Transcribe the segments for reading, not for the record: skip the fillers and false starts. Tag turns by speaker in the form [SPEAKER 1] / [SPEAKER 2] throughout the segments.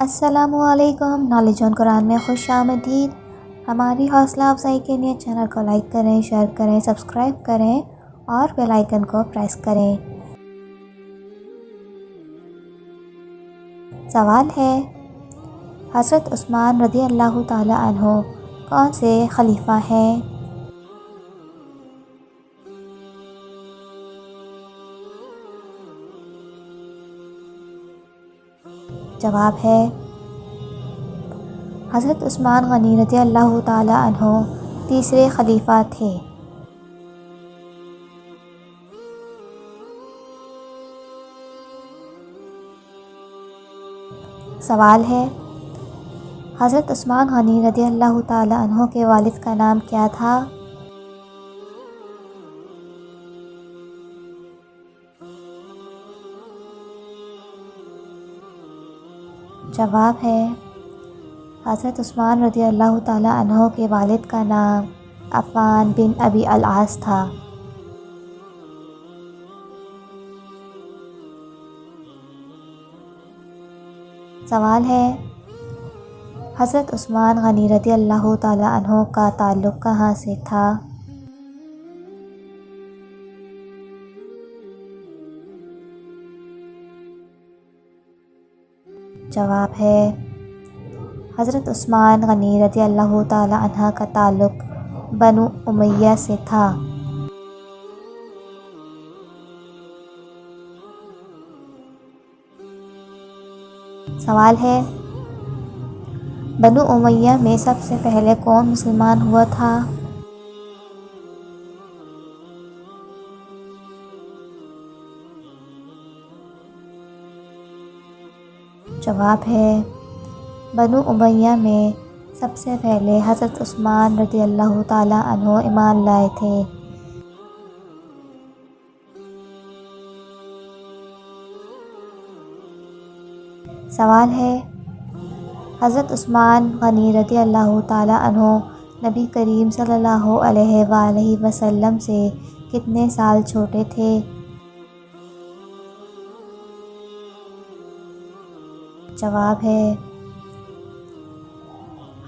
[SPEAKER 1] السلام علیکم، knowledge on قرآن میں خوش آمدید۔ ہماری حوصلہ افزائی کے لیے چینل کو لائک کریں، شیئر کریں، سبسکرائب کریں اور بیل آئیکن کو پریس کریں۔ سوال ہے، حضرت عثمان رضی اللہ تعالی عنہ کون سے خلیفہ ہیں؟ جواب ہے، حضرت عثمان غنی رضی اللہ تعالی عنہ تیسرے خلیفہ تھے۔ سوال ہے، حضرت عثمان غنی رضی اللہ تعالی عنہ کے والد کا نام کیا تھا؟ جواب ہے، حضرت عثمان رضی اللہ تعالی عنہ کے والد کا نام عفان بن ابی العاص تھا۔ سوال ہے، حضرت عثمان غنی رضی اللہ تعالی عنہ کا تعلق کہاں سے تھا؟ جواب ہے، حضرت عثمان غنی رضی اللہ تعالی عنہ کا تعلق بنو امیہ سے تھا۔ سوال ہے، بنو امیہ میں سب سے پہلے کون مسلمان ہوا تھا؟ جواب ہے، بنو امیہ میں سب سے پہلے حضرت عثمان رضی اللہ تعالی عنہ ایمان لائے تھے۔ سوال ہے، حضرت عثمان غنی رضی اللہ تعالی عنہ نبی کریم صلی اللہ علیہ وآلہ وسلم سے کتنے سال چھوٹے تھے؟ جواب ہے،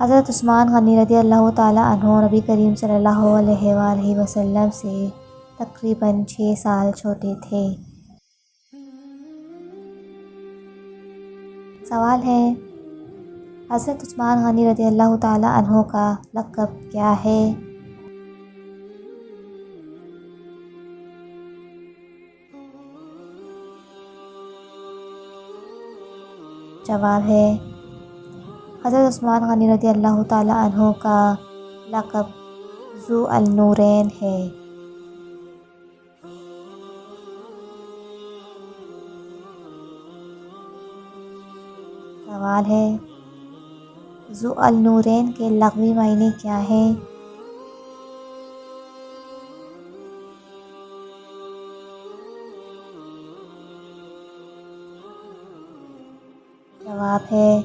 [SPEAKER 1] حضرت عثمان غنی رضی اللہ تعالی عنہ نبی کریم صلی اللہ علیہ وآلہ وسلم سے تقریباً 6 سال چھوٹے تھے۔ سوال ہے، حضرت عثمان غنی رضی اللہ تعالی عنہ کا لقب کیا ہے؟ جواب ہے، حضرت عثمان غنی رضی اللہ تعالی عنہ کا لقب ذو النورین ہے۔ سوال ہے، ذو النورین کے لغوی معنی کیا ہیں؟ جواب ہے،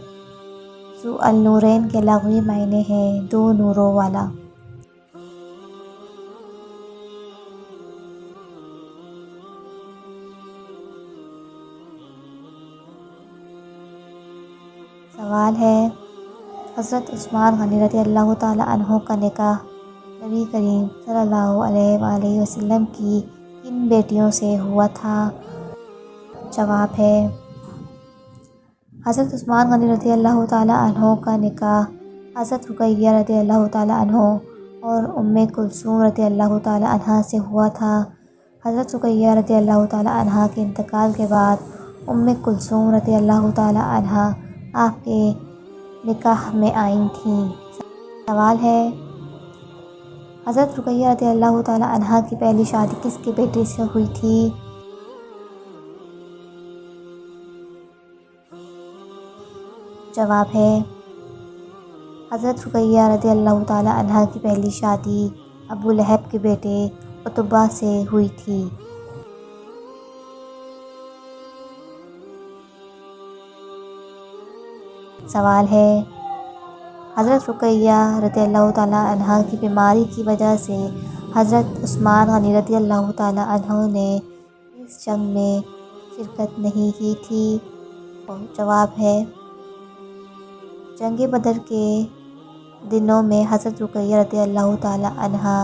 [SPEAKER 1] ذو النورین کے لغوی معنی ہیں دو نوروں والا۔ سوال ہے، حضرت عثمان غنی رضی اللہ تعالی عنہ کا نکاح نبی کریم صلی اللہ علیہ وآلہ وسلم کی کن بیٹیوں سے ہوا تھا؟ جواب ہے، حضرت عثمان غنی رضی اللہ تعالی عنہ کا نکاح حضرت رقیہ رضی اللہ تعالی عنہ اور ام کلثوم رضی اللہ تعالی عنہ سے ہوا تھا۔ حضرت رقیہ رضی اللہ تعالی عنہ کے انتقال کے بعد ام کلثوم رضی اللہ تعالی عنہ آپ کے نکاح میں آئی تھیں۔ سوال ہے، حضرت رقیہ رضی اللہ تعالی عنہ کی پہلی شادی کس کے بیٹے سے ہوئی تھی؟ جواب ہے، حضرت رقیہ رضی اللہ تعالی عنہ کی پہلی شادی ابو لہب کے بیٹے عتبہ سے ہوئی تھی۔ سوال ہے، حضرت رقیہ رضی اللہ تعالی عنہ کی بیماری کی وجہ سے حضرت عثمان غنی رضی اللہ تعالی عنہ نے اس جنگ میں شرکت نہیں کی تھی؟ جواب ہے، جنگ بدر کے دنوں میں حضرت رقیہ رضی اللہ تعالی عنہا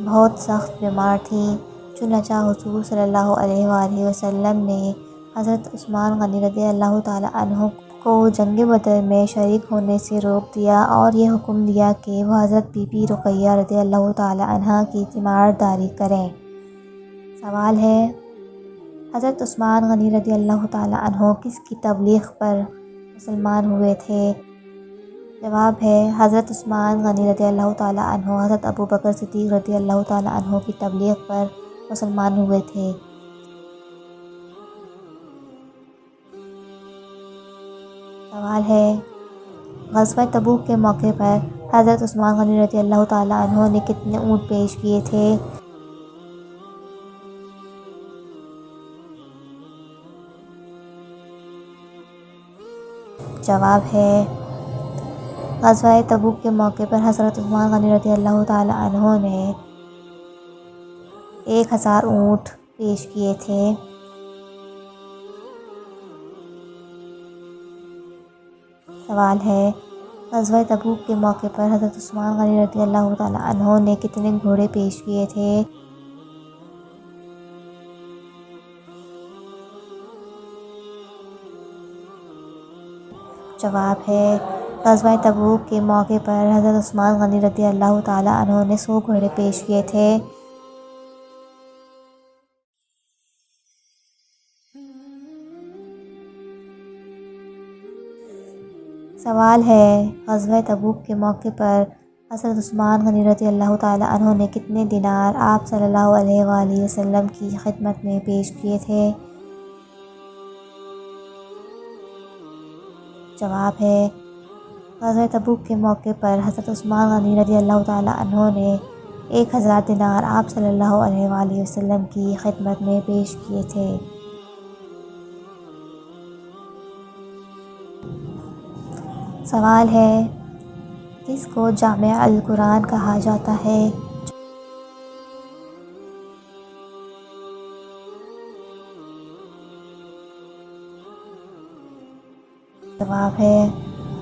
[SPEAKER 1] بہت سخت بیمار تھیں، چنانچہ حضور صلی اللہ علیہ وآلہ وسلم نے حضرت عثمان غنی رضی اللہ تعالی عنہ کو جنگ بدر میں شریک ہونے سے روک دیا اور یہ حکم دیا کہ وہ حضرت بی بی رقیہ رضی اللہ تعالی عنہا کی تیمارداری کریں۔ سوال ہے، حضرت عثمان غنی رضی اللہ تعالی عنہ کس کی تبلیغ پر مسلمان ہوئے تھے؟ جواب ہے، حضرت عثمان غنی رضی اللہ تعالی عنہ حضرت ابوبکر صدیق رضی اللہ تعالی عنہ کی تبلیغ پر مسلمان ہوئے تھے۔ سوال ہے، غزوہ تبوک کے موقع پر حضرت عثمان غنی رضی اللہ تعالی عنہ نے کتنے اونٹ پیش کیے تھے؟ جواب ہے، غزوہ تبوک کے موقع پر حضرت عثمان غنی رضی اللہ تعالی عنہ نے 1000 اونٹ پیش کیے تھے۔ سوال ہے، غزوہ تبوک کے موقع پر حضرت عثمان غنی رضی اللہ تعالی عنہ نے کتنے گھوڑے پیش کیے تھے؟ جواب ہے، غزوہ تبوک کے موقع پر حضرت عثمان غنی رضی اللہ تعالی عنہ نے 100 گھوڑے پیش کیے تھے۔ سوال ہے، غزوہ تبوک کے موقع پر حضرت عثمان غنی رضی اللہ تعالی عنہ نے کتنے دینار آپ صلی اللہ علیہ وآلہ وسلم کی خدمت میں پیش کیے تھے؟ جواب ہے، غزوہ تبوک کے موقع پر حضرت عثمان غنی رضی اللہ تعالی عنہ نے 1000 دینار آپ صلی اللہ علیہ وآلہ وسلم کی خدمت میں پیش کیے تھے۔ سوال ہے، کس کو جامع القرآن کہا جاتا ہے؟ جواب ہے،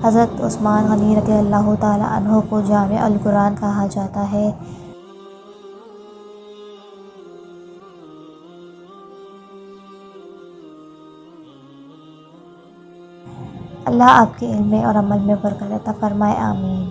[SPEAKER 1] حضرت عثمان غنی رضی اللہ تعالی عنہ کو جامع القرآن کہا جاتا ہے۔ اللہ آپ کے علم اور عمل میں برکت عطا فرمائے، آمین۔